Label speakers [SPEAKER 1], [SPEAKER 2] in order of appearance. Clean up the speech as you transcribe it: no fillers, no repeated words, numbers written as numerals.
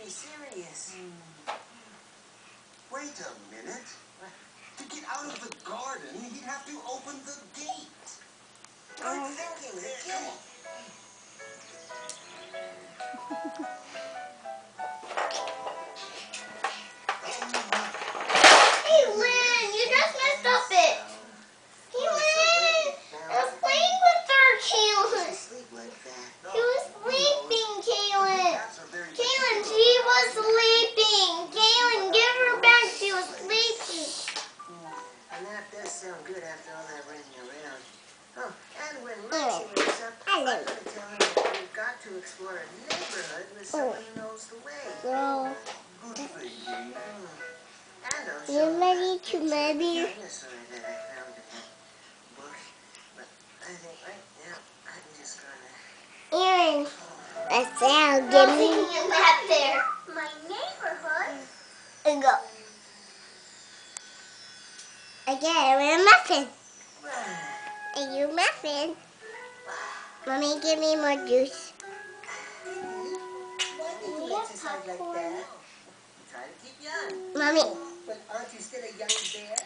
[SPEAKER 1] be serious.
[SPEAKER 2] Wait a minute. To get out of the garden, he'd have to open the gate.
[SPEAKER 1] Good thinking, the gate.
[SPEAKER 3] Hey, Lynn, you just messed up it. Hey, Lynn, I was playing with her, Kaylin.
[SPEAKER 1] Sleep like that.
[SPEAKER 3] She was sleeping, Kaylin. Kaylin, she was sleeping. Kaylin, give her back. She was sleeping.
[SPEAKER 1] A nap does sound good after all that running around. Oh, and when Lexi wakes up, I'm going to tell her that we've got to explore a neighborhood with someone who knows the way.
[SPEAKER 3] So,
[SPEAKER 2] Good thinking.
[SPEAKER 1] And I'll
[SPEAKER 3] you
[SPEAKER 1] show her
[SPEAKER 3] ready
[SPEAKER 1] that
[SPEAKER 3] to
[SPEAKER 1] picture of the
[SPEAKER 3] maybe?
[SPEAKER 1] dinosaur that I found in that book. But I think right now I'm just gonna...
[SPEAKER 3] Aaron, let's now give me a map there. My neighborhood. And go. Again, we're a muffin. And you muffin. Mommy, give me more juice.
[SPEAKER 1] Why do you exercise like that? Try to keep young.
[SPEAKER 3] Mommy.
[SPEAKER 1] But aren't you still a young bear?